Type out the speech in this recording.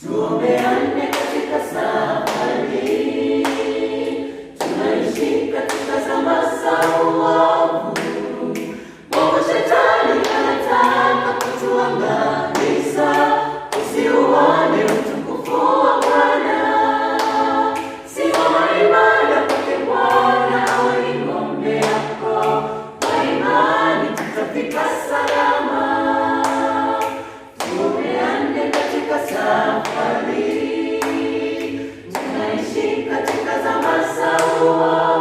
tuombeane katika safari, tunaishi katika zama za uovu. Mungu Shetani anataka kutuangamiza, usiuone utukufu wa Bwana. Simama imara kwake Bwana, awe ni ngome yako, kwa imani tutafika salama. Tuombeane katika safari, tunaishi katika zama za uovu.